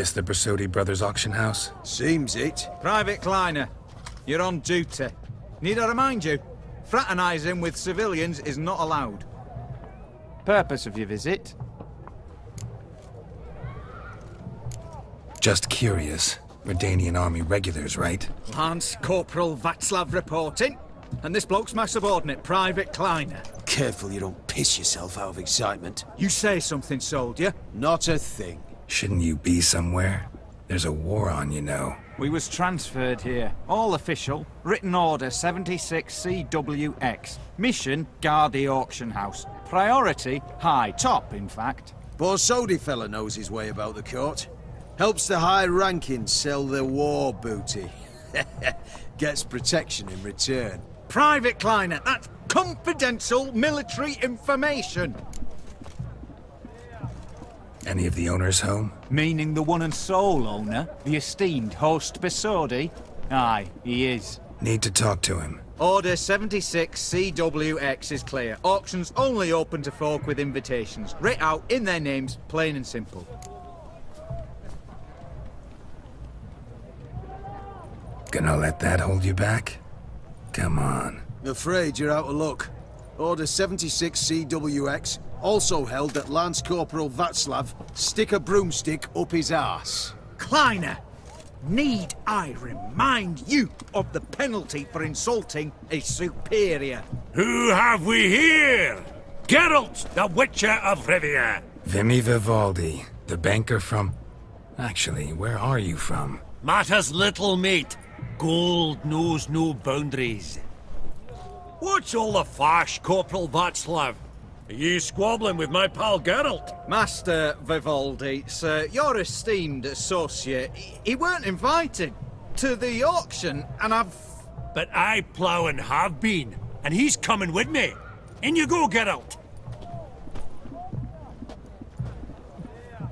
This the Bersodi Brothers auction house? Seems it. Private Kleiner, you're on duty. Need I remind you? Fraternizing with civilians is not allowed. Purpose of your visit? Just curious. Redanian army regulars, right? Lance Corporal Václav reporting. And this bloke's my subordinate, Private Kleiner. Careful you don't piss yourself out of excitement. You say something, soldier? Not a thing. Shouldn't you be somewhere? There's a war on, you know. We was transferred here. All official. Written order 76 CWX. Mission, guard the auction house. Priority, high. Top, in fact. Borsodi fella knows his way about the court. Helps the high rankings sell their war booty. Gets protection in return. Private Kleiner, that's confidential military information. Any of the owners home? Meaning the one and sole owner, the esteemed host Bersodi? Aye, he is. Need to talk to him. Order 76 CWX is clear. Auctions only open to folk with invitations. Writ out in their names, plain and simple. Gonna let that hold you back? Come on. Afraid you're out of luck. Order 76 CWX also held that Lance Corporal Václav stick a broomstick up his arse. Kleiner, need I remind you of the penalty for insulting a superior? Who have we here? Geralt, the Witcher of Rivia. Vimy Vivaldi, the banker from... Actually, where are you from? Matters little, mate. Gold knows no boundaries. What's all the fash, Corporal Václav? Are you squabbling with my pal Geralt? Master Vivaldi, sir, your esteemed associate, he weren't invited to the auction, and I've... But I plough and have been, and he's coming with me. In you go, Geralt.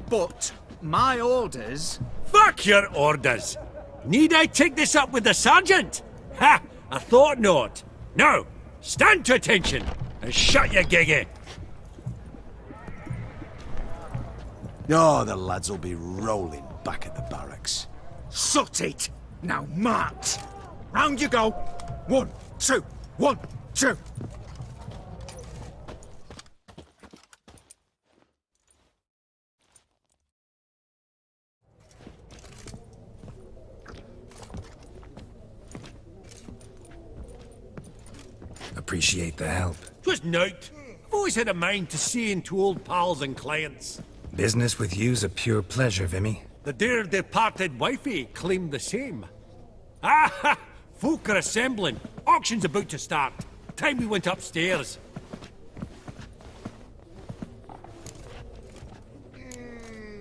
But my orders... Fuck your orders! Need I take this up with the sergeant? Ha! I thought not. Now, stand to attention and shut your giggy. Oh, the lads will be rolling back at the barracks. Sot it! Now march! Round you go! 1, 2, 1, 2! Appreciate the help. 'Twas nowt. I've always had a mind to see into old pals and clients. Business with you's a pure pleasure, Vimy. The dear departed wifey claimed the same. Ah ha! Folk are assembling. Auction's about to start. Time we went upstairs.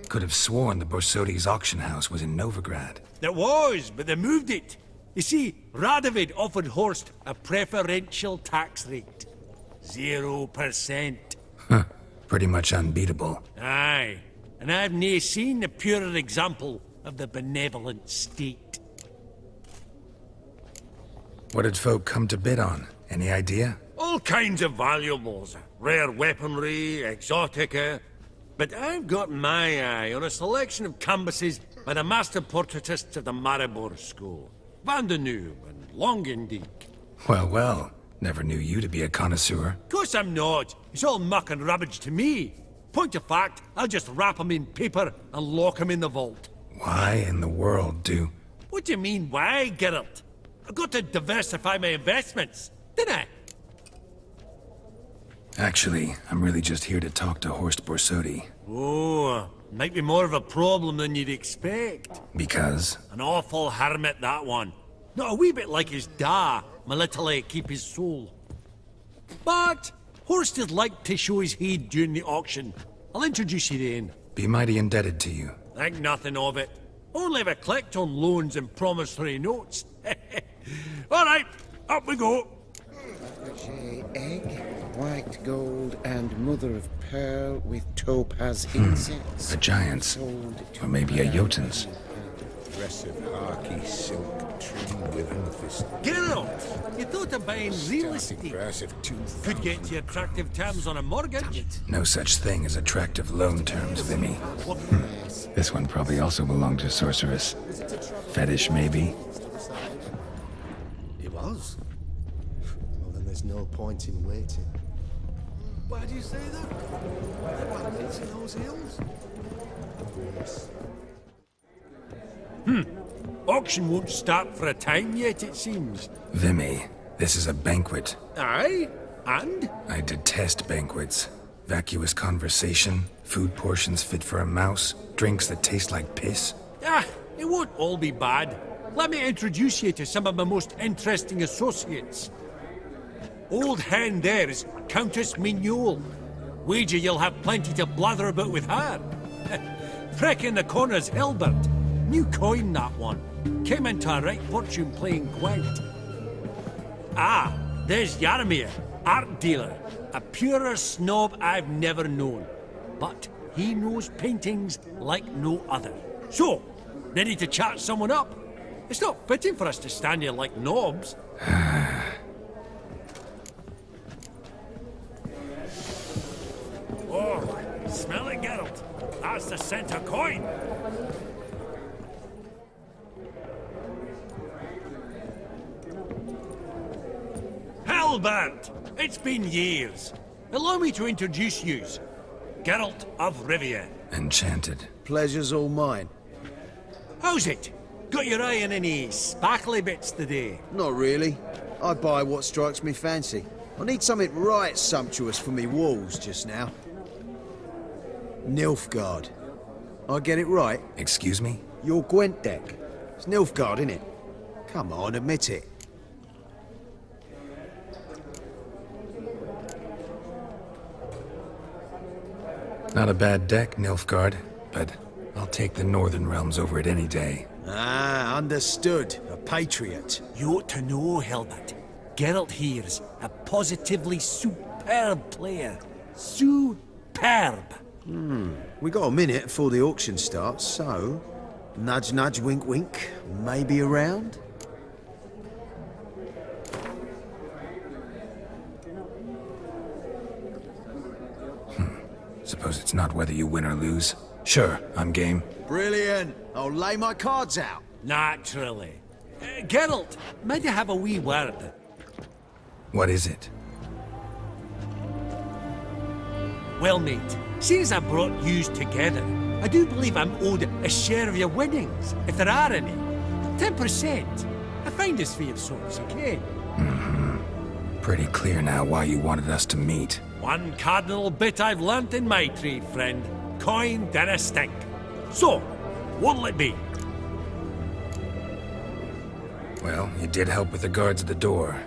Could have sworn the Borsodi's auction house was in Novigrad. It was, but they moved it. You see, Radovid offered Horst a preferential tax rate. 0%. Huh. Pretty much unbeatable. Aye. And I've nae seen a purer example of the benevolent state. What did folk come to bid on? Any idea? All kinds of valuables. Rare weaponry, exotica. But I've got my eye on a selection of canvases by the master portraitists of the Maribor School. Van de Nieuw and Longendijk. Well, well. Never knew you to be a connoisseur. Course I'm not. It's all muck and rubbish to me. Point of fact, I'll just wrap 'em in paper and lock 'em in the vault. Why in the world do... What do you mean, why, Geralt? I've got to diversify my investments, didn't I? Actually, I'm really just here to talk to Horst Borsodi. Oh, might be more of a problem than you'd expect. Because? An awful hermit, that one. Not a wee bit like his da, my little keep his soul. But Horst would like to show his head during the auction. I'll introduce you then. Be mighty indebted to you. Think nothing of it. Only if I collect on loans and promissory notes. All right, up we go. Egg, white gold, and mother of pearl with topaz incense. The Giants. Or maybe a Jotuns. Aggressive, harky silk trimmed with amethyst. Geralt, you thought of buying real estate. Brass of 2,000. Could get you attractive terms on a mortgage. No such thing as attractive loan terms, Vimy. This one probably also belonged to Sorceress. Fetish, maybe? It was. Well, then there's no point in waiting. Why do you say that? It's in those hills. Yes. Auction won't start for a time yet, it seems. Vimy, this is a banquet. Aye? And? I detest banquets. Vacuous conversation, food portions fit for a mouse, drinks that taste like piss. Ah, it won't all be bad. Let me introduce you to some of my most interesting associates. Old hen there is Countess Mignole. Wager you'll have plenty to blather about with her. Freck in the corner's Hilbert. New coin, that one. Came into a right fortune playing Gwent. Ah, there's Yarmir, art dealer. A purer snob I've never known. But he knows paintings like no other. So, ready to chat someone up? It's not fitting for us to stand here like knobs. Oh, smell it, Geralt. That's the scent of coin. Halbert! It's been years. Allow me to introduce yous. Geralt of Rivia. Enchanted. Pleasure's all mine. How's it? Got your eye on any sparkly bits today? Not really. I buy what strikes me fancy. I need something right sumptuous for me walls just now. Nilfgaard. I get it right? Excuse me? Your Gwent deck. It's Nilfgaard, innit? Come on, admit it. Not a bad deck, Nilfgaard, but I'll take the Northern Realms over it any day. Ah, understood. A patriot. You ought to know, Hilbert. Geralt here's a positively superb player. Superb. We got a minute before the auction starts, so... Nudge, nudge, wink, wink. Maybe around? Suppose it's not whether you win or lose. Sure, I'm game. Brilliant. I'll lay my cards out. Naturally. Geralt, might I have a wee word? What is it? Well, mate, seeing as I brought yous together, I do believe I'm owed a share of your winnings, if there are any. 10%. A finder's fee of sorts, okay? Pretty clear now why you wanted us to meet. One cardinal bit I've learnt in my trade, friend. Coin dinna stink. So, what'll it be? Well, you did help with the guards at the door.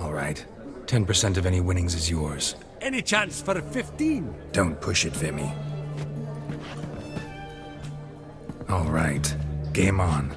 All right. 10% of any winnings is yours. Any chance for a 15? Don't push it, Vimy. All right. Game on.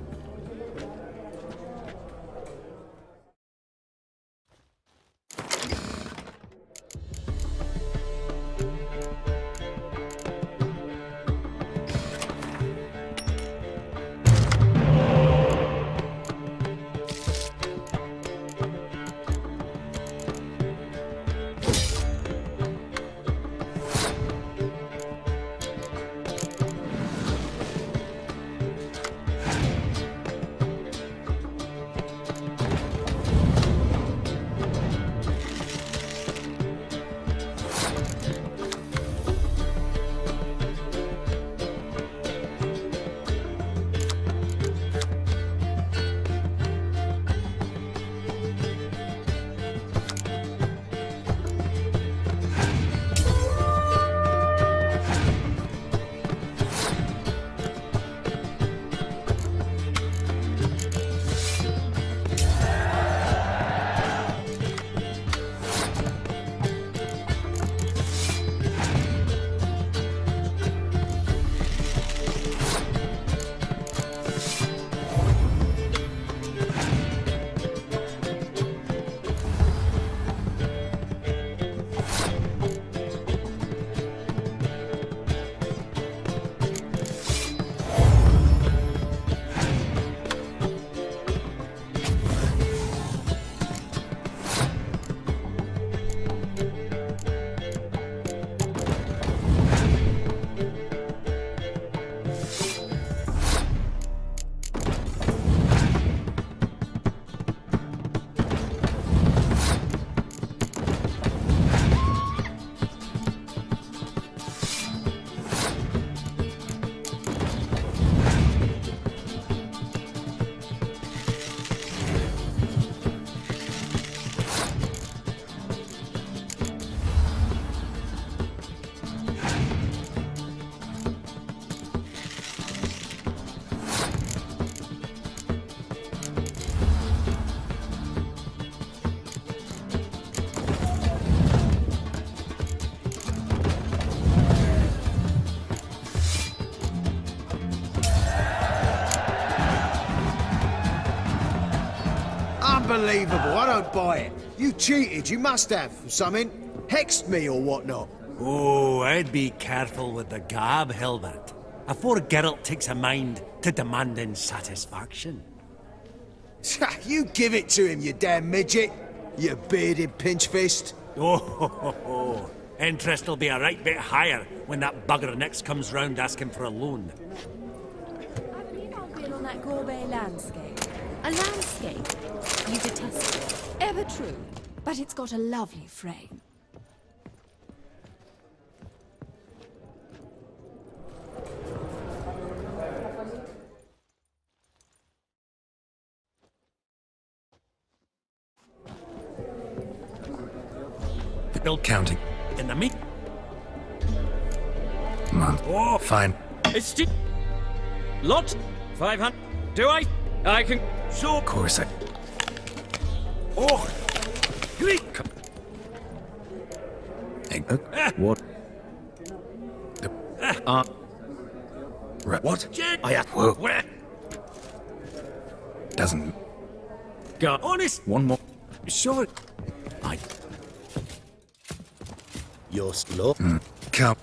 Unbelievable, I don't buy it. You cheated, you must have, something. Hexed me or whatnot. Oh, I'd be careful with the gab, Hilbert, afore Geralt takes a mind to demanding satisfaction. You give it to him, you damn midget. You bearded pinchfist. Oh, interest will be a right bit higher when that bugger next comes round asking for a loan. I believe I'll build on that Gorbet landscape. A landscape? You detest it. Ever true. But it's got a lovely frame. Bill Counting. in the meat. Month. Oh. Fine. It's still... Lot? 500. Do I? I can... So... Of course I... Oh! Greek! Hey, What? what? Jet! Whoa. Where? Doesn't... Got... Honest! One more. Sure. I... You're slow. Come.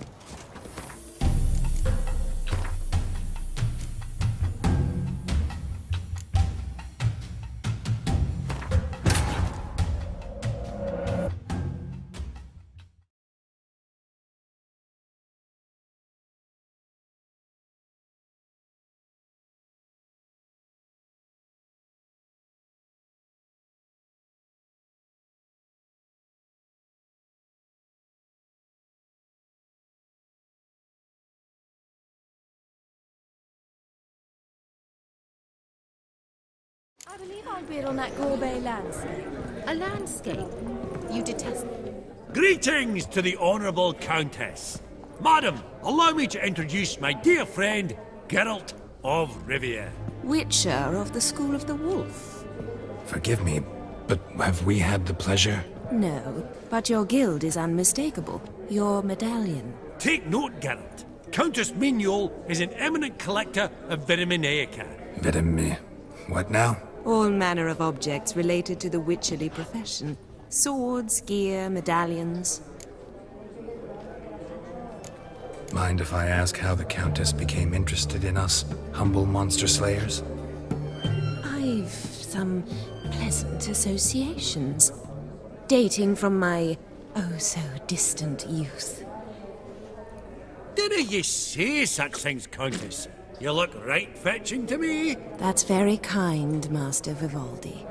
I believe I'll build on that Gorbet landscape. A landscape? You detest it. Greetings to the Honourable Countess. Madam, allow me to introduce my dear friend, Geralt of Rivia. Witcher of the School of the Wolf. Forgive me, but have we had the pleasure? No, but your guild is unmistakable. Your medallion. Take note, Geralt. Countess Mignol is an eminent collector of Vitaminaica. Vitamin... What now? All manner of objects related to the witcherly profession. Swords, gear, medallions. Mind if I ask how the Countess became interested in us, humble monster slayers? I've some pleasant associations. Dating from my oh-so-distant youth. Dinna ye say such things, Countess? You look right fetching to me. That's very kind, Master Vivaldi.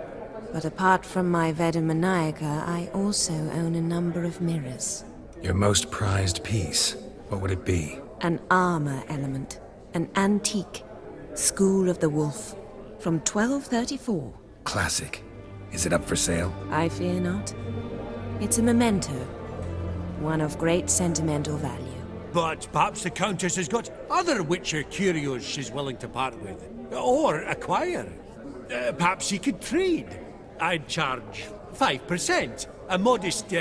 But apart from my Vedamaniaca, I also own a number of mirrors. Your most prized piece, what would it be? An armor element. An antique. School of the Wolf. From 1234. Classic. Is it up for sale? I fear not. It's a memento. One of great sentimental value. But perhaps the Countess has got other Witcher curios she's willing to part with. Or acquire. Perhaps she could trade. I'd charge 5%. A modest,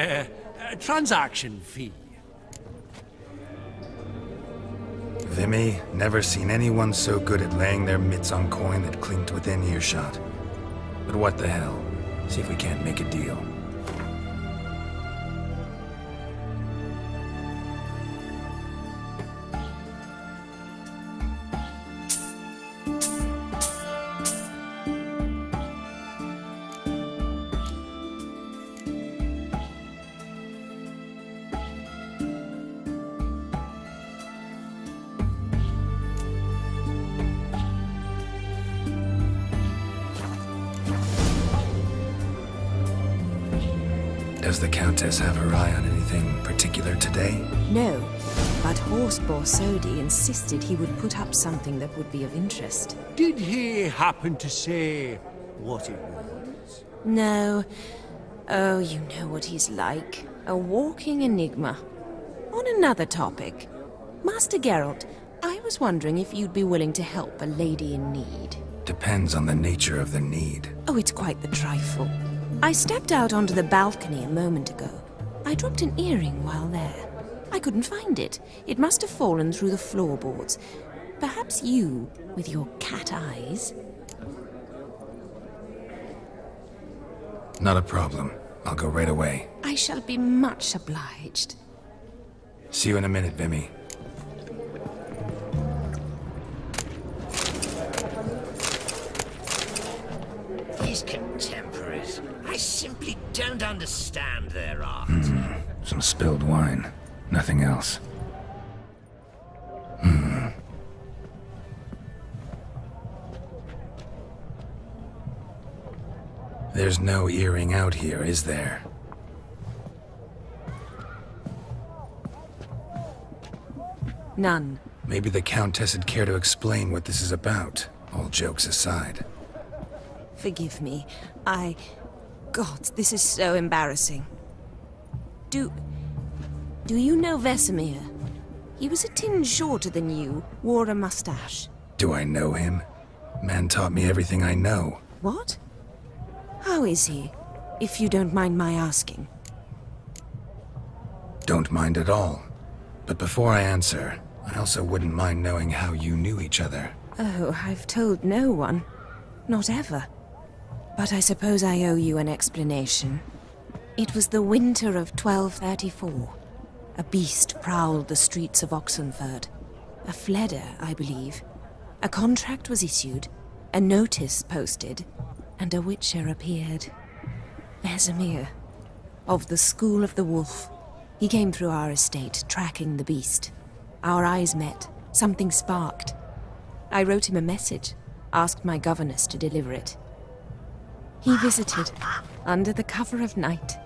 transaction fee. Vimy, never seen anyone so good at laying their mitts on coin that clinked within earshot. But what the hell? See if we can't make a deal. Does the Countess have her eye on anything particular today? No, but Horst Borsodi insisted he would put up something that would be of interest. Did he happen to say what it was? No. Oh, you know what he's like. A walking enigma. On another topic. Master Geralt, I was wondering if you'd be willing to help a lady in need. Depends on the nature of the need. Oh, it's quite the trifle. I stepped out onto the balcony a moment ago. I dropped an earring while there. I couldn't find it. It must have fallen through the floorboards. Perhaps you, with your cat eyes... Not a problem. I'll go right away. I shall be much obliged. See you in a minute, Vimy. These contemporaries, I simply don't understand their art. Some spilled wine. Nothing else. There's no earring out here, is there? None. Maybe the Countess would care to explain what this is about, all jokes aside. Forgive me. God, this is so embarrassing. Do you know Vesemir? He was a tinge shorter than you, wore a mustache. Do I know him? Man taught me everything I know. What? How is he, if you don't mind my asking? Don't mind at all. But before I answer, I also wouldn't mind knowing how you knew each other. Oh, I've told no one. Not ever. But I suppose I owe you an explanation. It was the winter of 1234. A beast prowled the streets of Oxenford. A Fleder, I believe. A contract was issued, a notice posted, and a witcher appeared. Vesemir, of the School of the Wolf. He came through our estate, tracking the beast. Our eyes met. Something sparked. I wrote him a message, asked my governess to deliver it. He visited, under the cover of night,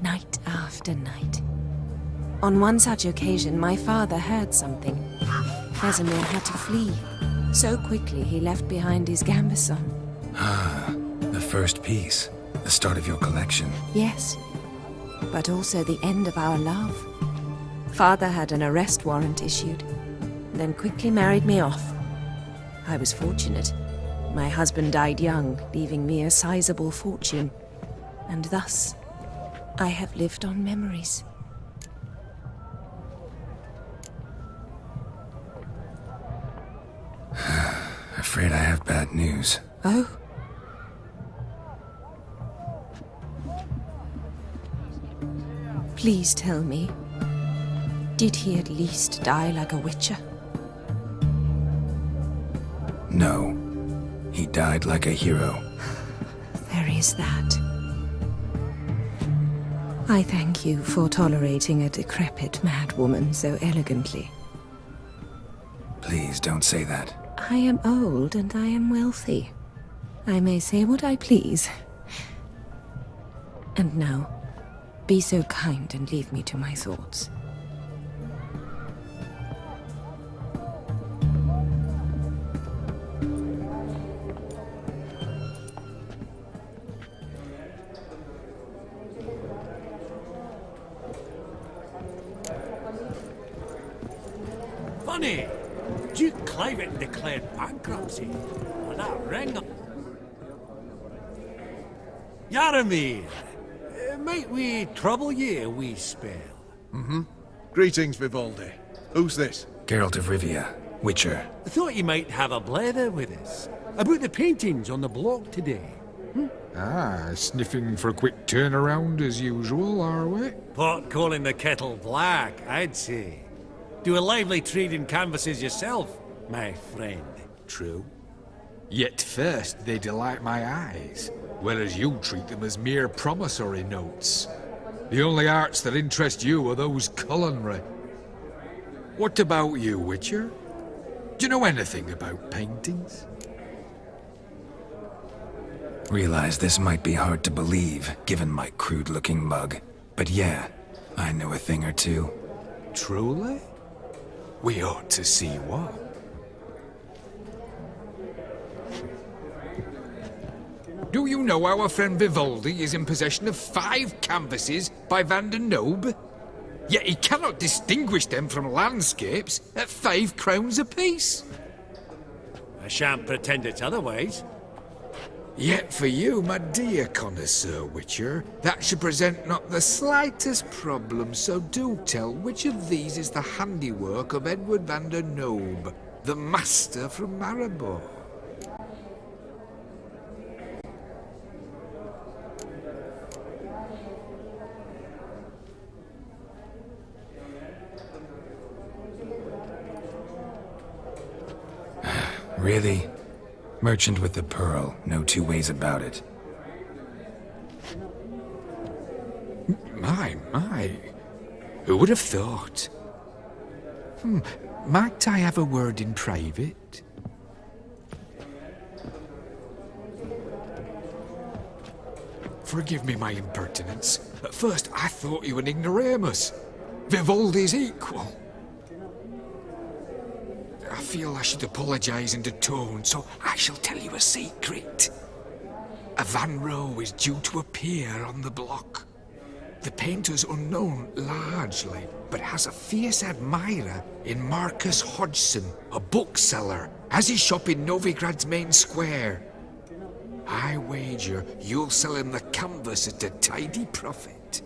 night after night. On one such occasion, my father heard something. Vesemir had to flee. So quickly he left behind his gambeson. The first piece. The start of your collection. Yes, but also the end of our love. Father had an arrest warrant issued, then quickly married me off. I was fortunate. My husband died young, leaving me a sizable fortune. And thus, I have lived on memories. Afraid I have bad news. Oh? Please tell me, did he at least die like a witcher? No. He died like a hero. There is that. I thank you for tolerating a decrepit madwoman so elegantly. Please don't say that. I am old and I am wealthy. I may say what I please. And now, be so kind and leave me to my thoughts. Funny! Duke Clivet declared bankruptcy. Well, that ring. Yaramir, might we trouble ye a wee spell? Greetings, Vivaldi. Who's this? Geralt of Rivia, Witcher. I thought you might have a blather with us about the paintings on the block today. Ah, sniffing for a quick turnaround as usual, are we? Pot calling the kettle black, I'd say. Do a lively trade in canvases yourself, my friend. True. Yet first they delight my eyes, whereas you treat them as mere promissory notes. The only arts that interest you are those culinary. What about you, Witcher? Do you know anything about paintings? Realize this might be hard to believe, given my crude-looking mug. But yeah, I know a thing or two. Truly? We ought to see what. Do you know our friend Vivaldi is in possession of 5 canvases by Van der Nobe? Yet he cannot distinguish them from landscapes at 5 crowns apiece. I shan't pretend it's otherwise. Yet for you, my dear connoisseur Witcher, that should present not the slightest problem, so do tell which of these is the handiwork of Edward van der Nobe, the master from Maribor. Really? Merchant with the pearl, no two ways about it. My. Who would have thought? Might I have a word in private? Forgive me my impertinence. At first, I thought you an ignoramus. Vivaldi's equal. I feel I should apologize in atone, so I shall tell you a secret. A Van Rowe is due to appear on the block. The painter's unknown, largely, but has a fierce admirer in Marcus Hodgson, a bookseller, has his shop in Novigrad's main square. I wager you'll sell him the canvas at a tidy profit.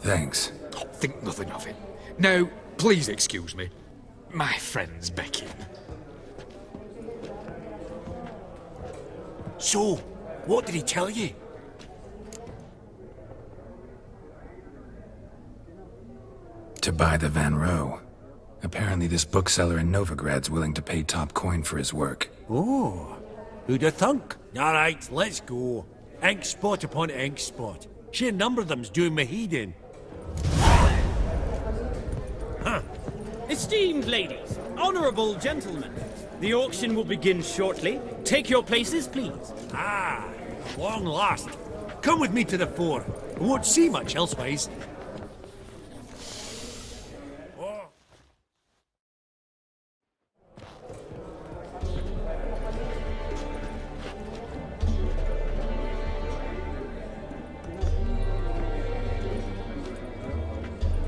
Thanks. Oh, think nothing of it. Now, please excuse me. My friend's becking. So, what did he tell you? To buy the Van Rowe. Apparently this bookseller in Novigrad's willing to pay top coin for his work. Oh, who'd have thunk? All right, let's go. Ink spot upon ink spot. Sheer number of them's doing me heed in. Huh. Esteemed ladies, honourable gentlemen, the auction will begin shortly. Take your places, please. Ah, long last. Come with me to the fore. I won't see much elsewise.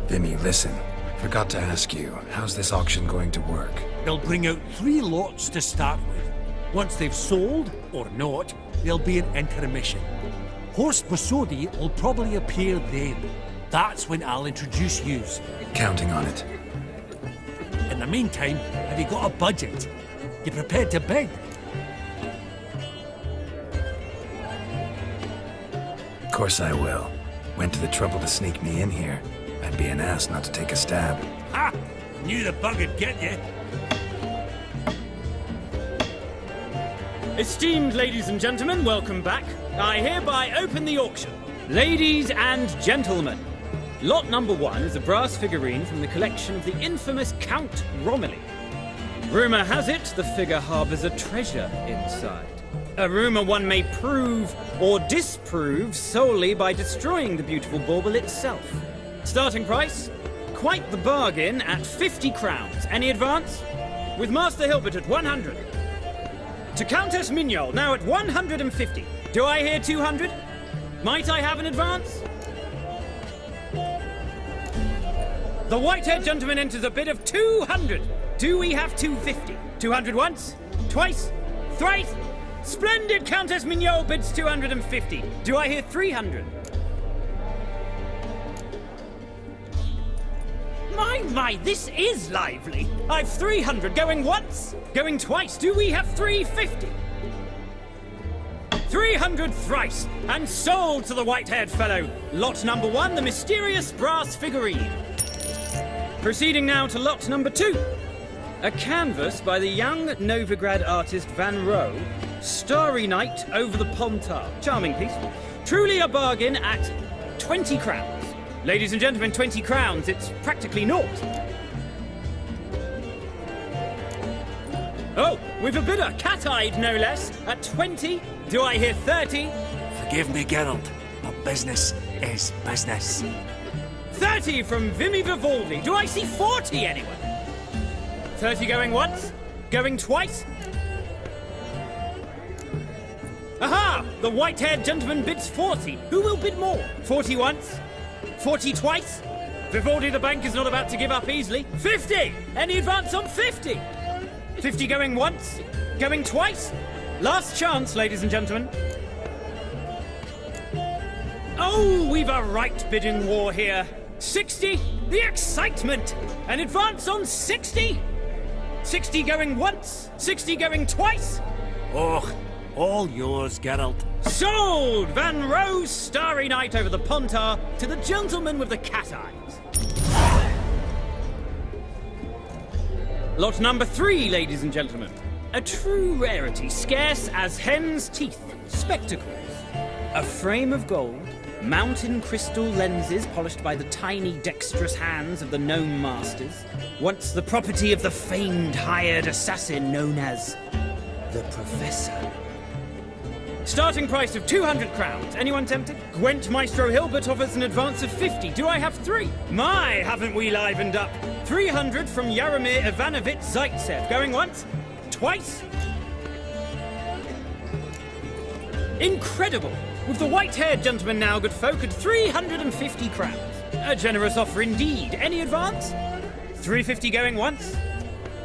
Vimy, listen. Forgot to ask you, how's this auction going to work? They'll bring out 3 lots to start with. Once they've sold, or not, there'll be an intermission. Horst Bosodi will probably appear then. That's when I'll introduce yous. Counting on it. In the meantime, have you got a budget? You prepared to bid? Of course I will. Went to the trouble to sneak me in here. I'd be an ass not to take a stab. Ha! Knew the bug would get you. Esteemed ladies and gentlemen, welcome back. I hereby open the auction. Ladies and gentlemen, lot number 1 is a brass figurine from the collection of the infamous Count Romilly. Rumour has it the figure harbours a treasure inside. A rumour one may prove or disprove solely by destroying the beautiful bauble itself. Starting price? Quite the bargain at 50 crowns. Any advance? With Master Hilbert at 100. To Countess Mignol, now at 150. Do I hear 200? Might I have an advance? The white-haired gentleman enters a bid of 200. Do we have 250? 200 once? Twice? Thrice? Splendid Countess Mignol bids 250. Do I hear 300? My, this is lively. I've 300 going once, going twice. Do we have 350? 300 thrice, and sold to the white-haired fellow. Lot number 1, the mysterious brass figurine. Proceeding now to lot number 2. A canvas by the young Novigrad artist Van Rowe, Starry Night over the Pontar. Charming piece. Truly a bargain at 20 crowns. Ladies and gentlemen, 20 crowns, it's practically naught. Oh, we've a bidder, cat-eyed no less, at 20. Do I hear 30? Forgive me, Geralt, but business is business. 30 from Vimy Vivaldi. Do I see 40 anywhere? 30 going once? Going twice? Aha! The white-haired gentleman bids 40. Who will bid more? 40 once? 40 twice? Vivaldi the bank is not about to give up easily. 50! Any advance on 50? 50 going once? Going twice? Last chance, ladies and gentlemen. Oh, we've a right bidding war here. 60? The excitement! An advance on 60? 60 going once? 60 going twice? Oh, all yours, Geralt. Sold! Van Rowe's Starry Night over the Pontar to the gentleman with the cat eyes. Lot number 3, ladies and gentlemen. A true rarity, scarce as hen's teeth. Spectacles. A frame of gold, mountain crystal lenses polished by the tiny, dexterous hands of the gnome masters. Once the property of the famed hired assassin known as the Professor. Starting price of 200 crowns. Anyone tempted? Gwent Maestro Hilbert offers an advance of 50. Do I have 3? My, haven't we livened up? 300 from Yaromir Ivanovich Zaitsev. Going once? Twice? Incredible! With the white-haired gentleman now, good folk, at 350 crowns. A generous offer indeed. Any advance? 350 going once?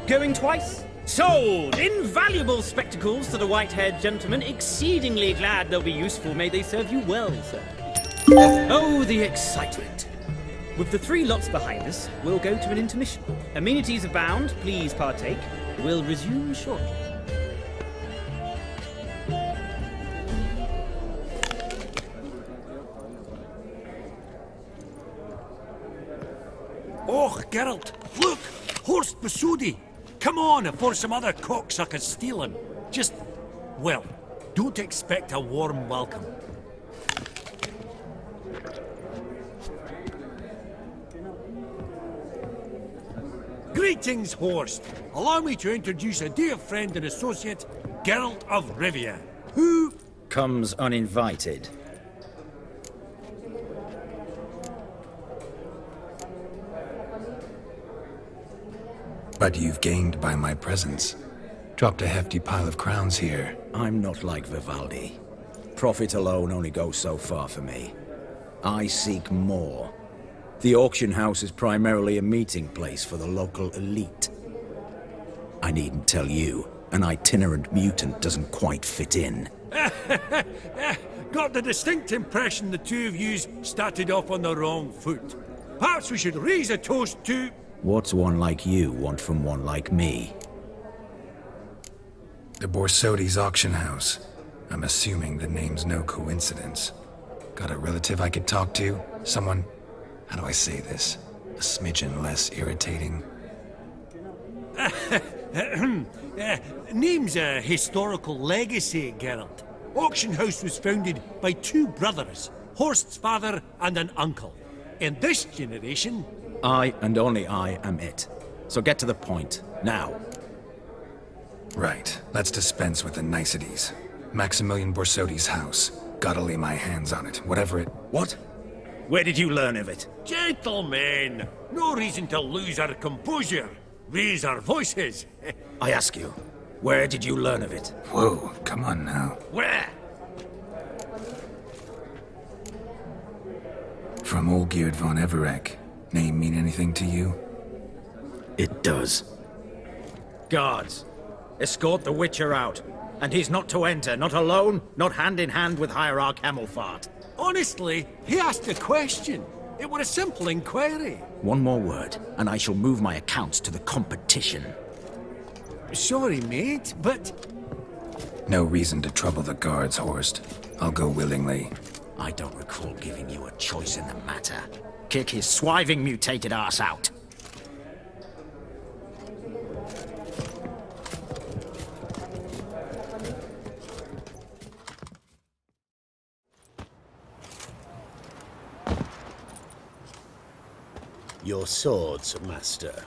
Going twice? Sold! Invaluable spectacles to the white-haired gentleman. Exceedingly glad they'll be useful. May they serve you well, sir. Oh, the excitement. With the 3 lots behind us, we'll go to an intermission. Amenities abound. Please partake. We'll resume shortly. Oh, Geralt, look! Horst Basudi! Come on before some other cocksuckers steal him. Just, well, don't expect a warm welcome. Greetings, Horst. Allow me to introduce a dear friend and associate, Geralt of Rivia, who comes uninvited. But you've gained by my presence. Dropped a hefty pile of crowns here. I'm not like Vivaldi. Profit alone only goes so far for me. I seek more. The auction house is primarily a meeting place for the local elite. I needn't tell you, an itinerant mutant doesn't quite fit in. got the distinct impression the two of yous started off on the wrong foot. Perhaps we should raise a toast to... What's one like you want from one like me? The Borsodi's auction house. I'm assuming the name's no coincidence. Got a relative I could talk to? Someone, how do I say this? A smidgen less irritating. Name's a historical legacy, Geralt. Auction house was founded by two brothers, Horst's father and an uncle. In this generation... I and only I am it. So get to the point, now. Right, let's dispense with the niceties. Maximilian Borsodi's house. Gotta lay my hands on it, whatever it... What? Where did you learn of it? Gentlemen, no reason to lose our composure. Raise our voices. I ask you, where did you learn of it? Whoa, come on now. Where? From Olgierd von Everec. Name mean anything to you? It does. Guards, escort the Witcher out. And he's not to enter, not alone, not hand in hand with Hierarch Hamelfart. Honestly, he asked a question. It was a simple inquiry. One more word, and I shall move my accounts to the competition. Sorry, mate, but... No reason to trouble the guards, Horst. I'll go willingly. I don't recall giving you a choice in the matter. Kick his swiving mutated ass out. Your swords, Master.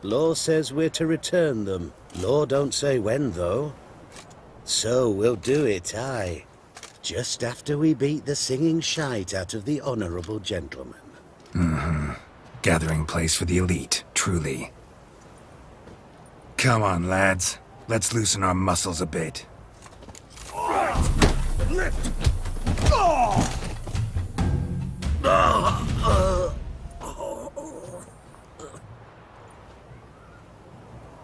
Law says we're to return them. Law don't say when, though. So we'll do it, aye. Just after we beat the singing shite out of the honourable gentleman. Mm-hmm. Gathering place for the elite, truly. Come on, lads. Let's loosen our muscles a bit. Right! Lift!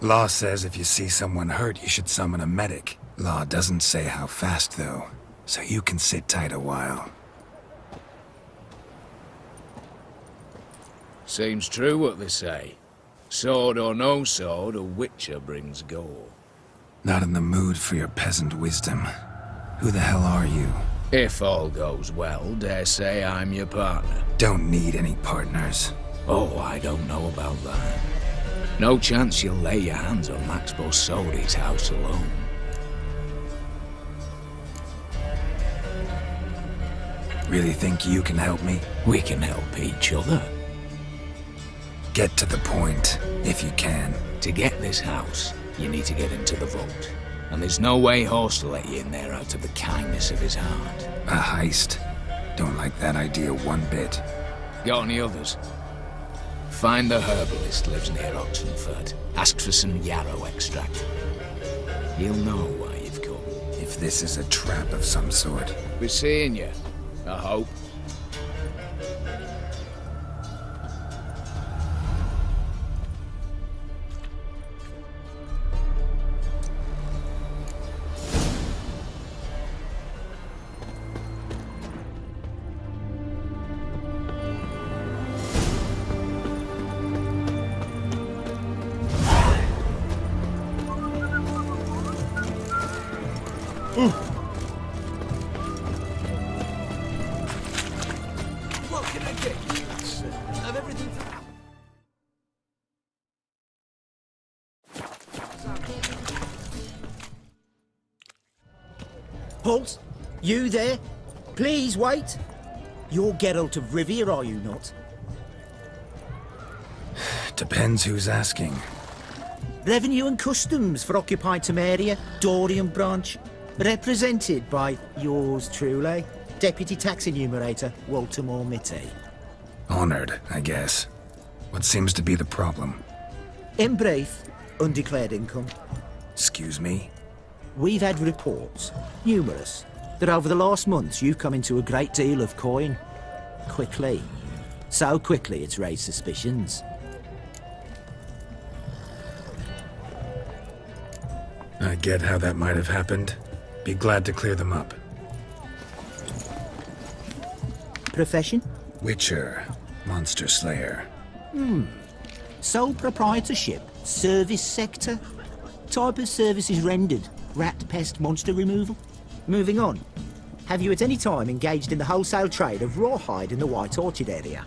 Law says if you see someone hurt, you should summon a medic. Law doesn't say how fast, though, so you can sit tight a while. Seems true what they say. Sword or no sword, a Witcher brings gore. Not in the mood for your peasant wisdom. Who the hell are you? If all goes well, dare say I'm your partner. Don't need any partners. Oh, I don't know about that. No chance you'll lay your hands on Max Borsodi's house alone. Really think you can help me? We can help each other. Get to the point, if you can. To get this house, you need to get into the vault. And there's no way Horst will let you in there out of the kindness of his heart. A heist? Don't like that idea one bit. Got any others? Find the herbalist lives near Oxenford. Ask for some yarrow extract. He'll know why you've come. If this is a trap of some sort. Be seeing you, I hope. What can I get you, sir? Have everything Halt! You there? Please wait! You're Geralt of Rivia, are you not? Depends who's asking. Revenue and Customs for occupied Temeria, Dorian branch. Represented by yours truly, Deputy Tax Enumerator Walter Mitty. Honored, I guess. What seems to be the problem? In brief, undeclared income. Excuse me? We've had reports, numerous, that over the last months you've come into a great deal of coin. Quickly. So quickly it's raised suspicions. I get how that might have happened. Be glad to clear them up. Profession? Witcher. Monster Slayer. Sole proprietorship? Service sector? Type of services rendered? Rat, pest, monster removal? Moving on. Have you at any time engaged in the wholesale trade of rawhide in the White Orchard area?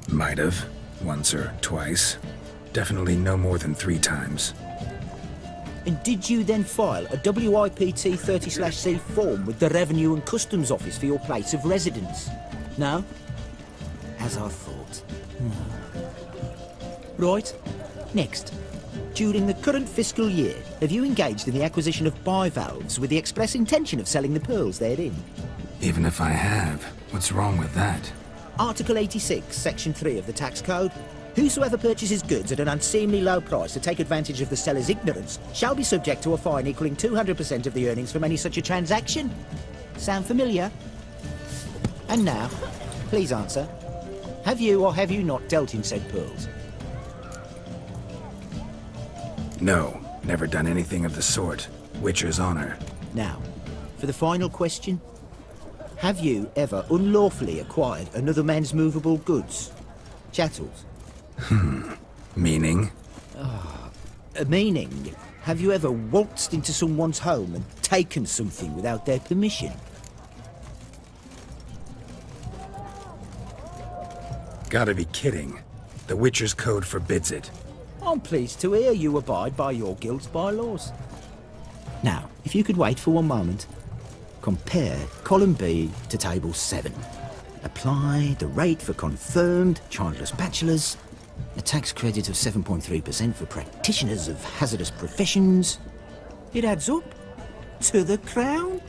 Might have. Once or twice. Definitely no more than 3 times. And did you then file a WIPT 30/C form with the Revenue and Customs Office for your place of residence? No? As I thought. Right. Next. During the current fiscal year, have you engaged in the acquisition of bivalves with the express intention of selling the pearls therein? Even if I have, what's wrong with that? Article 86, Section 3 of the Tax Code. Whosoever purchases goods at an unseemly low price to take advantage of the seller's ignorance shall be subject to a fine equaling 200% of the earnings from any such a transaction. Sound familiar? And now, please answer. Have you or have you not dealt in said pearls? No, never done anything of the sort. Witcher's honor. Now, for the final question. Have you ever unlawfully acquired another man's movable goods? Chattels? Meaning? Meaning, have you ever waltzed into someone's home and taken something without their permission? Gotta be kidding. The Witcher's Code forbids it. I'm pleased to hear you abide by your guild's bylaws. Now, if you could wait for one moment. Compare column B to table 7. Apply the rate for confirmed childless bachelors, a tax credit of 7.3% for practitioners of hazardous professions. It adds up to the crown.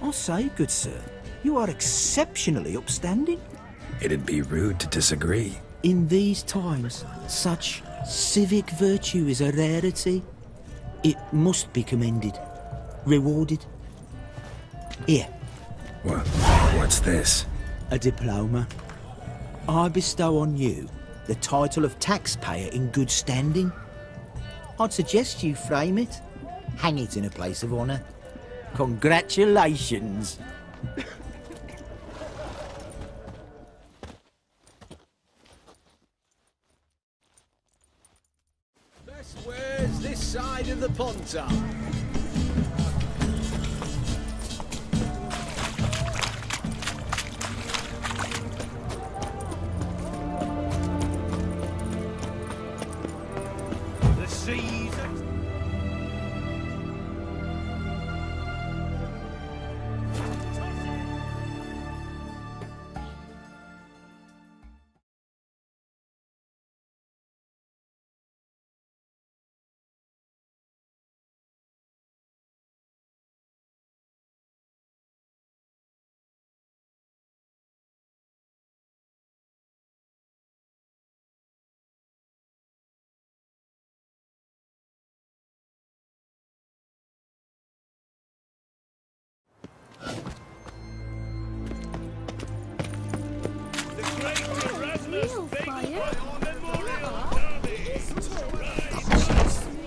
I say, good sir, you are exceptionally upstanding. It'd be rude to disagree. In these times, such civic virtue is a rarity. It must be commended, rewarded. Here. What's this? A diploma. I bestow on you the title of taxpayer in good standing. I'd suggest you frame it, hang it in a place of honour. Congratulations. Best wares this side of the Pontar.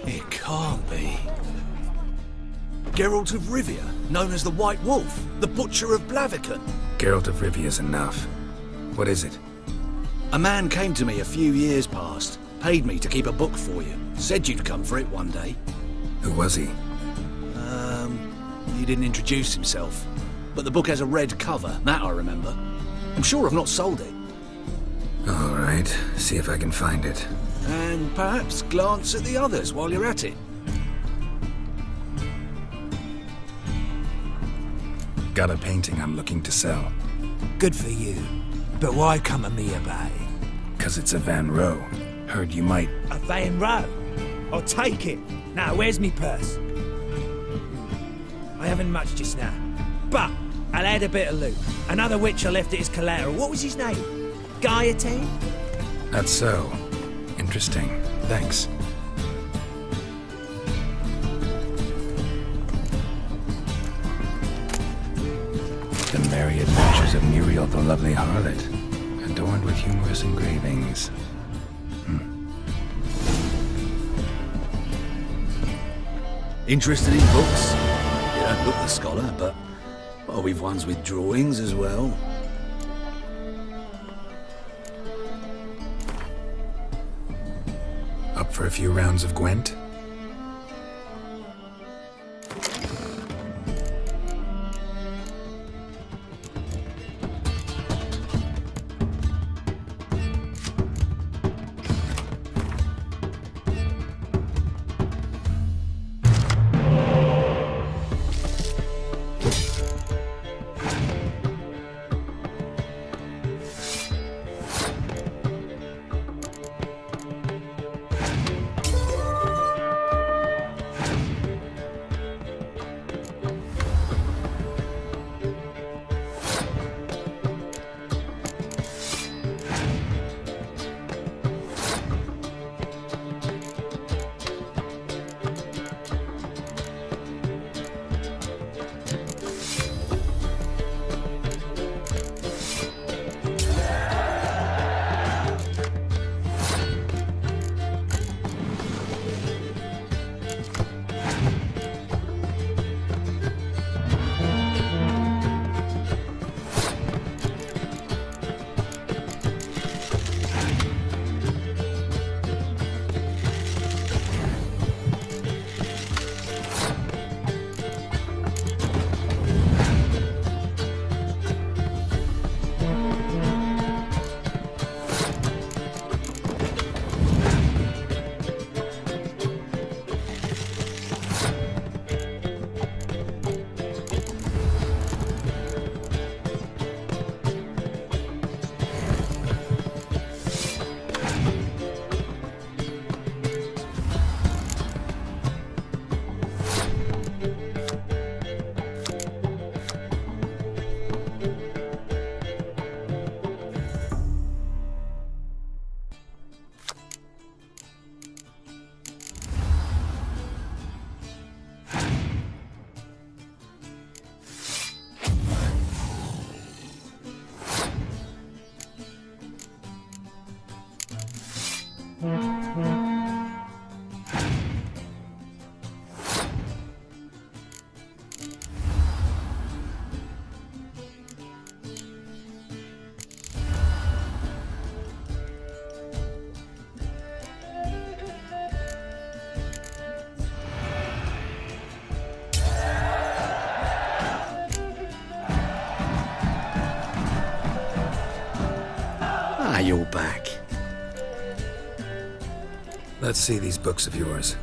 It can't be. Geralt of Rivia, known as the White Wolf, the Butcher of Blaviken. Geralt of Rivia's enough. What is it? A man came to me a few years past, paid me to keep a book for you, said you'd come for it one day. Who was he? He didn't introduce himself, but the book has a red cover, that I remember. I'm sure I've not sold it. All right, see if I can find it. And perhaps glance at the others while you're at it. Got a painting I'm looking to sell. Good for you. But why come to me about it? 'Cause it's a Van Row. Heard you might... A Van Row? I'll take it. Now, where's me purse? I haven't much just now. But I'll add a bit of loot. Another witch I left at his collateral. What was his name? Gaietane? That's so. Interesting. Thanks. The Merry Adventures of Muriel the Lovely Harlot, adorned with humorous engravings. Interested in books? You don't look the scholar, but we've ones with drawings as well. Up for a few rounds of Gwent? You're back. Let's see these books of yours.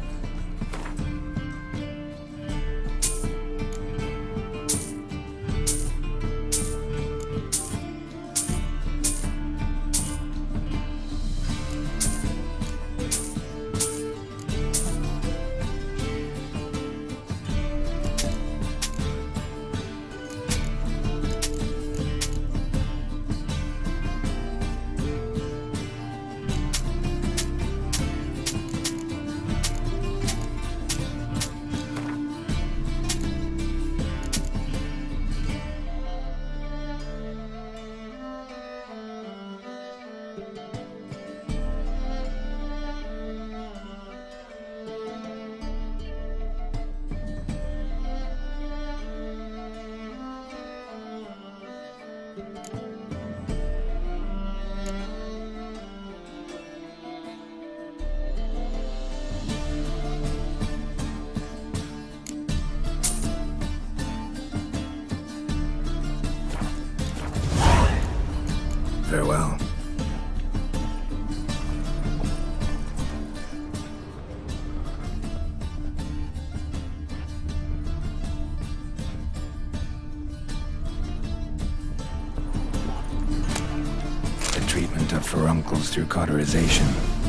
the furuncles through cauterization.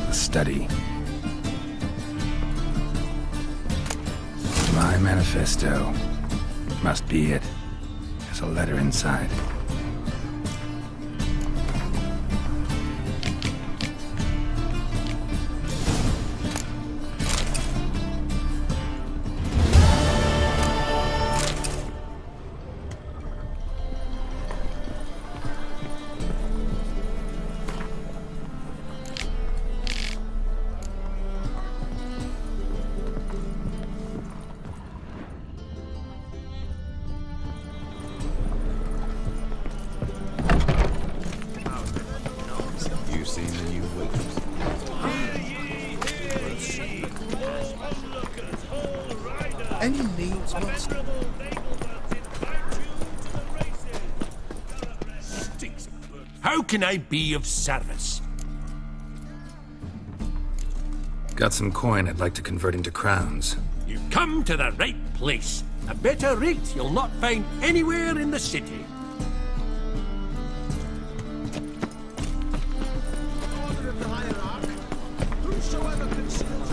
A study. My manifesto. Must be it. There's a letter inside. You seen the new waitress? Any needs, master? How can I be of service? Got some coin I'd like to convert into crowns. You've come to the right place. A better rate you'll not find anywhere in the city.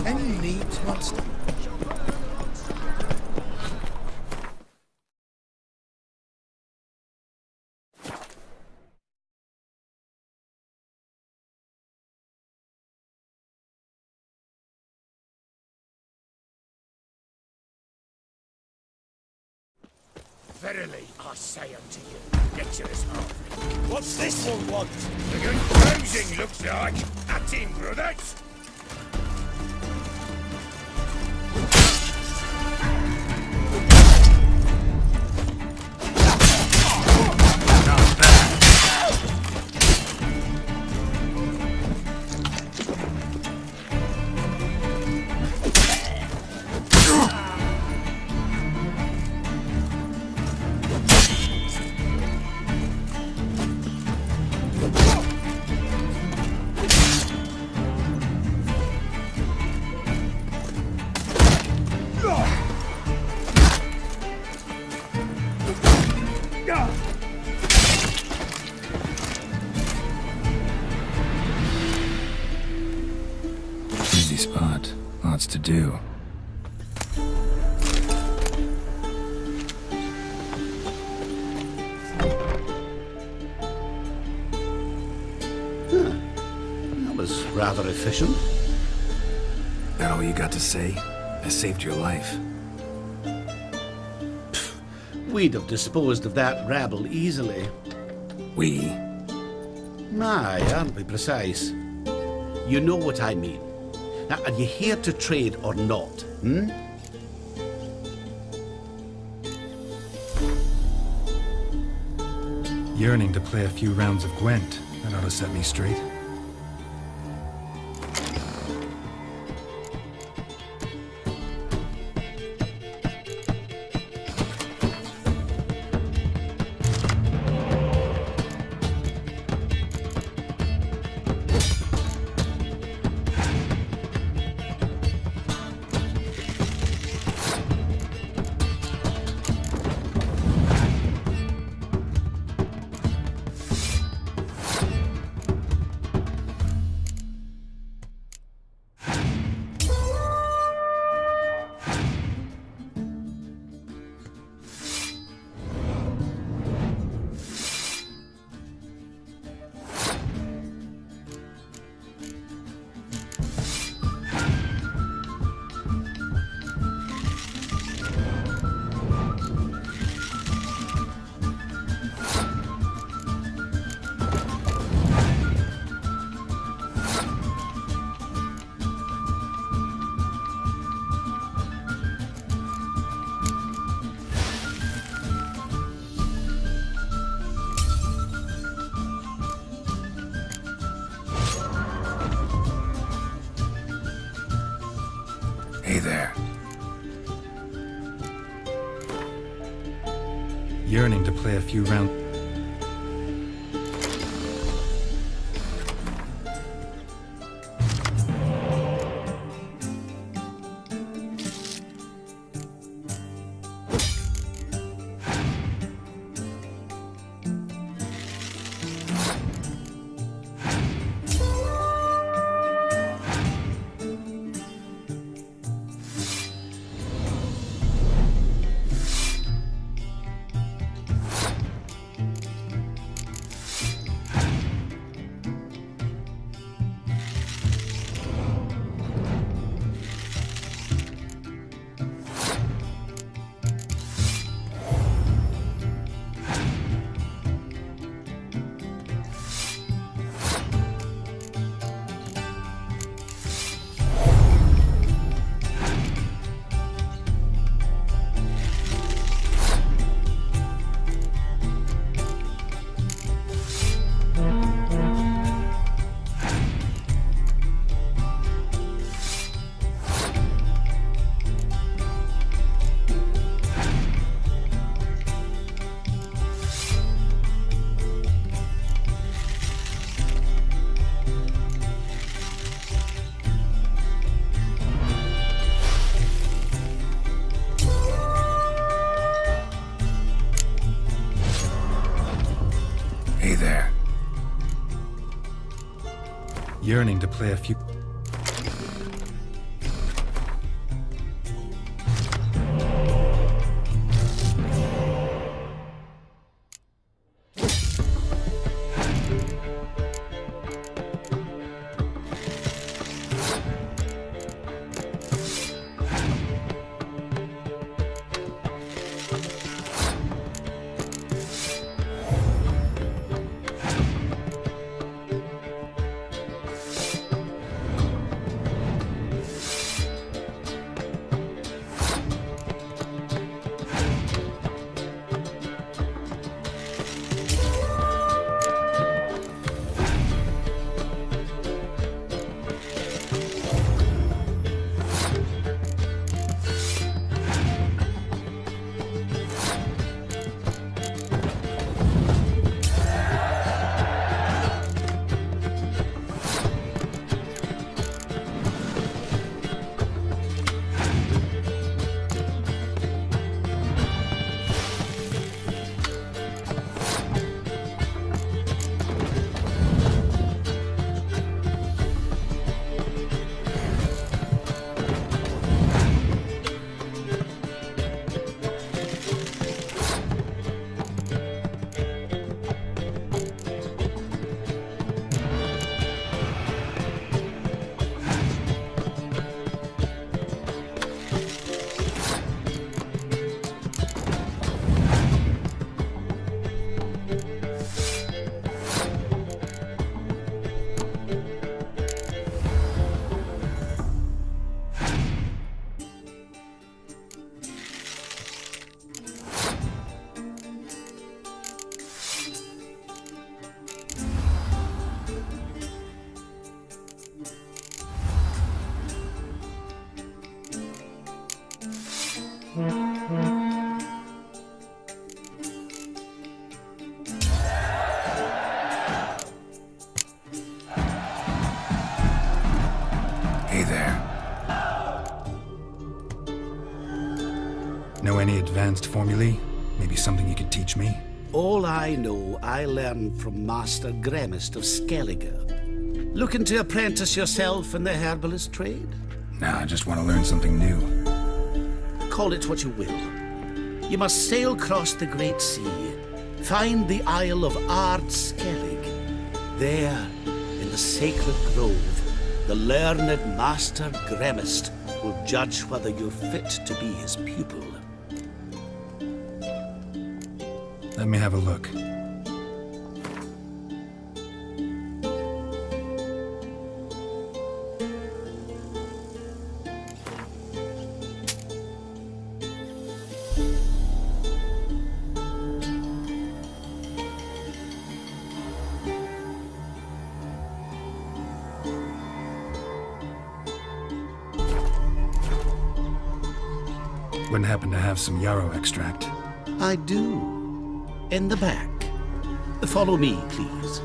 Any needs, master? Verily, I say unto you, get yours off. What's this one want? A good closing, looks like. At him, brothers. Easy spot. Lots to do. That was rather efficient. That all you got to say? I saved your life. We'd have disposed of that rabble easily. We? Aye, aren't we precise? You know what I mean. Now, are you here to trade or not, hmm? Yearning to play a few rounds of Gwent. That ought to set me straight. Hey there. Yearning to play a few rounds. yearning to play a few... Hey there. Know any advanced formulae? Maybe something you could teach me? All I know, I learned from Master Gremist of Skellige. Looking to apprentice yourself in the herbalist trade? Nah, I just want to learn something new. Call it what you will. You must sail across the Great Sea, find the Isle of Ard Skellig. There, in the sacred grove, the learned Master Gremist will judge whether you're fit to be his pupil. Let me have a look. Wouldn't happen to have some yarrow extract. I do. In the back. Follow me, please.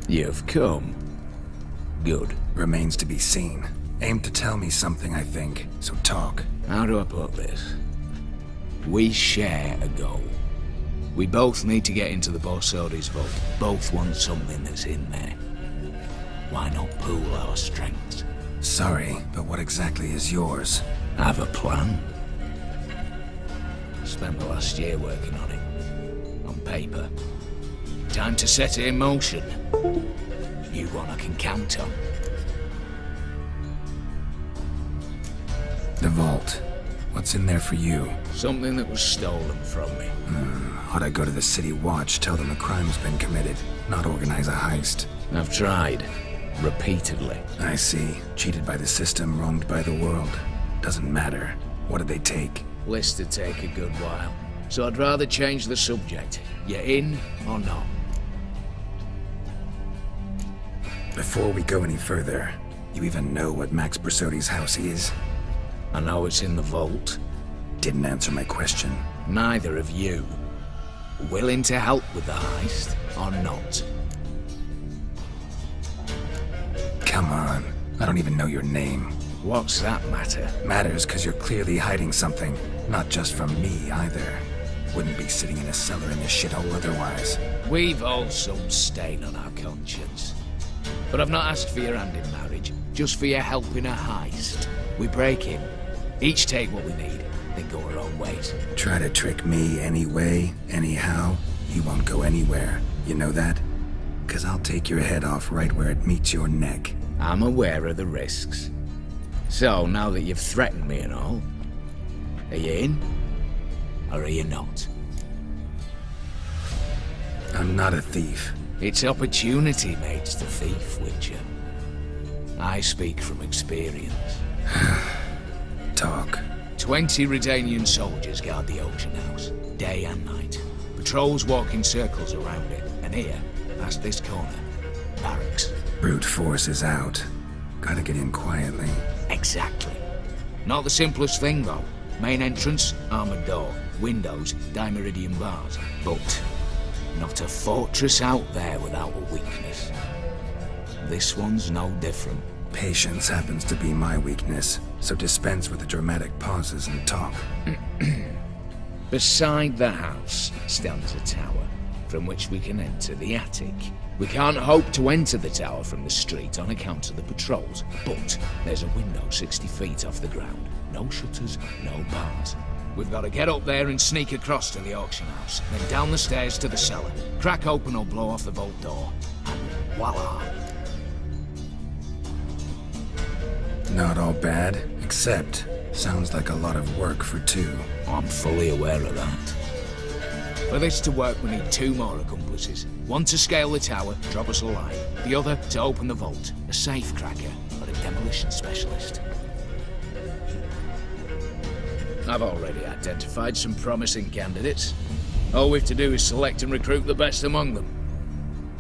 You've come. Good. Remains to be seen. Aim to tell me something, I think. So talk. How do I put this? We share a goal. We both need to get into the Borsodi's vault. Both want something that's in there. Why not pool our strengths? Sorry, but what exactly is yours? Have a plan. Spent the last year working on it. On paper. Time to set it in motion. You one I can count on. The vault. What's in there for you? Something that was stolen from me. Ought I go to the City Watch, tell them a crime's been committed, not organize a heist? I've tried. Repeatedly. I see. Cheated by the system, wronged by the world. Doesn't matter. What did they take? List'd take a good while. So I'd rather change the subject. You in or not? Before we go any further, you even know what Max Bersodi's house is? I know it's in the vault. Didn't answer my question. Neither of you. Willing to help with the heist, or not? Come on. I don't even know your name. What's that matter? Matters because you're clearly hiding something. Not just from me, either. Wouldn't be sitting in a cellar in this shithole otherwise. We've all some stain on our conscience. But I've not asked for your hand in marriage, just for your help in a heist. We break in, each take what we need, then go our own ways. Try to trick me anyway, anyhow, you won't go anywhere. You know that? 'Cause I'll take your head off right where it meets your neck. I'm aware of the risks. So, now that you've threatened me and all, are you in? Or are you not? I'm not a thief. It's opportunity makes the thief, Witcher. I speak from experience. Talk. 20 Redanian soldiers guard the auction house, day and night. Patrols walk in circles around it, and here, past this corner, barracks. Brute force is out. Gotta get in quietly. Exactly. Not the simplest thing, though. Main entrance, armored door. Windows, dimeridian bars. But not a fortress out there without a weakness. This one's no different. Patience happens to be my weakness, so dispense with the dramatic pauses and talk. Beside the house stands a tower, from which we can enter the attic. We can't hope to enter the tower from the street on account of the patrols, but there's a window 60 feet off the ground. No shutters, no bars. We've got to get up there and sneak across to the auction house, then down the stairs to the cellar, crack open or blow off the vault door, and voila! Not all bad, except sounds like a lot of work for two. I'm fully aware of that. For this to work, we need 2 more accomplices. One to scale the tower, drop us a line. The other to open the vault, a safe cracker or a demolition specialist. I've already identified some promising candidates. All we've to do is select and recruit the best among them.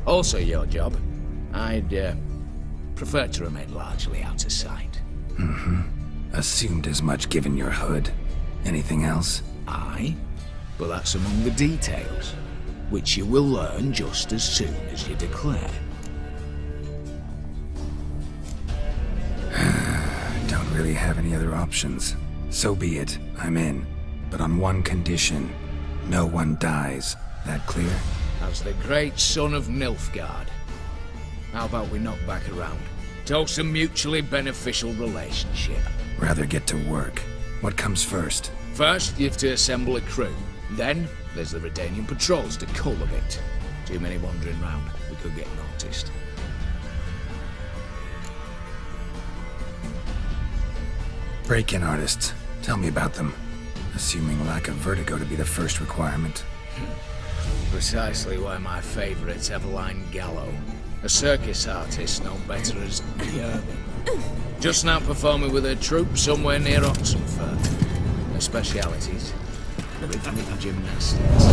Also your job. I'd prefer to remain largely out of sight. Assumed as much given your hood. Anything else? Aye, but that's among the details, which you will learn just as soon as you declare. Don't really have any other options. So be it, I'm in. But on one condition. No one dies. That clear? As the great son of Nilfgaard. How about we knock back around? Toast a mutually beneficial relationship. Rather get to work. What comes first? First, you have to assemble a crew. Then, there's the Redanian patrols to cull a bit. Too many wandering round. We could get noticed. Break-in artists. Tell me about them. Assuming lack of vertigo to be the first requirement. Precisely why my favourite's Eveline Gallo. A circus artist known better as Yeoman. Just now performing with her troupe somewhere near Oxenford. Her specialities: rhythmic gymnastics.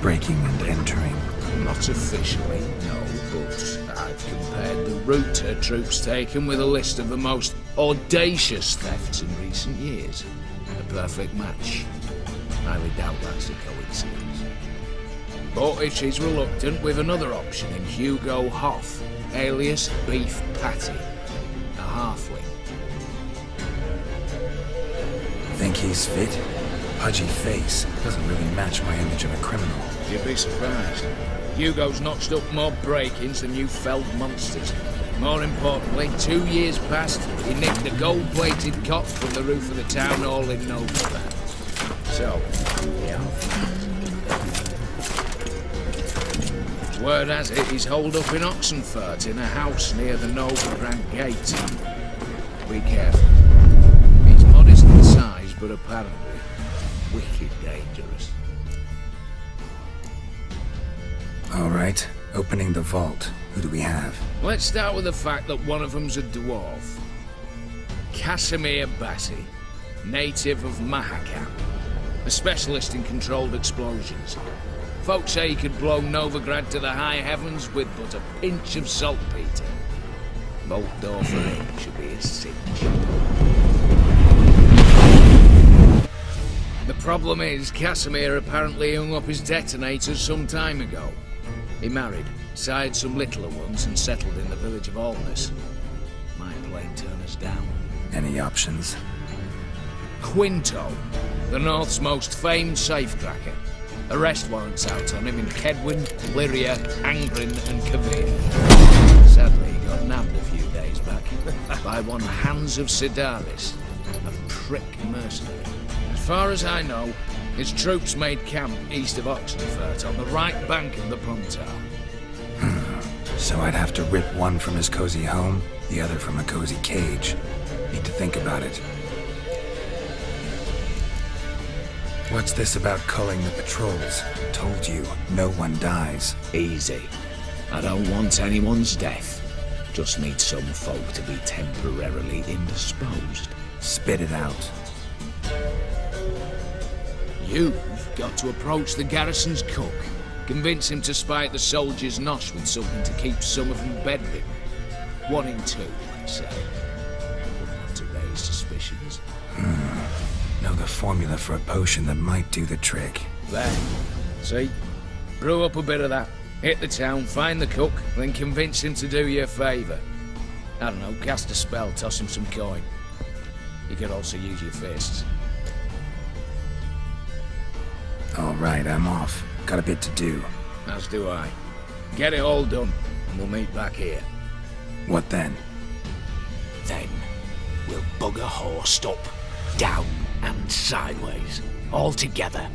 Breaking and entering. Not officially, no, but I've compared the route her troupe's taken with a list of the most audacious thefts in recent years. A perfect match. Highly doubt that's a coincidence. But if she's reluctant, we've another option in Hugo Hoff, alias Beef Patty, a halfling. Think he's fit? Pudgy face doesn't really match my image of a criminal. You'd be surprised. Hugo's notched up more break-ins than you felled monsters. More importantly, 2 years past, he nicked a gold-plated cot from the roof of the town hall in Novigrad. So, yeah. Word has it he's holed up in Oxenfurt in a house near the Novigrad gate. Be careful. He's modest in size, but apparently wicked dangerous. All right, opening the vault. Who do we have? Let's start with the fact that one of them's a dwarf. Casimir Bassi, native of Mahakam, a specialist in controlled explosions. Folks say he could blow Novigrad to the high heavens with but a pinch of saltpeter. Bolt door for him should be a cinch. The problem is, Casimir apparently hung up his detonators some time ago. He married, sired some littler ones, and settled in the village of Alness. Might plain turn us down. Any options? Quinto, the North's most famed safecracker. Arrest warrants out on him in Kedwin, Lyria, Angren, and Kavir. Sadly, he got nabbed a few days back by one Hans of Sidaris, a prick mercenary. As far as I know, his troops made camp east of Oxenfurt on the right bank of the Puntar. So I'd have to rip one from his cozy home, the other from a cozy cage. Need to think about it. What's this about culling the patrols? Told you, no one dies. Easy. I don't want anyone's death. Just need some folk to be temporarily indisposed. Spit it out. You've got to approach the garrison's cook. Convince him to spite the soldiers' nosh with something to keep some of them bedridden. 1 in 2, let's say. Wouldn't want to raise suspicions. Know the formula for a potion that might do the trick. There. See? Brew up a bit of that. Hit the town, find the cook, then convince him to do you a favour. I don't know, cast a spell, toss him some coin. You could also use your fists. All right, I'm off. Got a bit to do. As do I. Get it all done, and we'll meet back here. What then? Then, we'll bugger horse up, down and sideways, all together.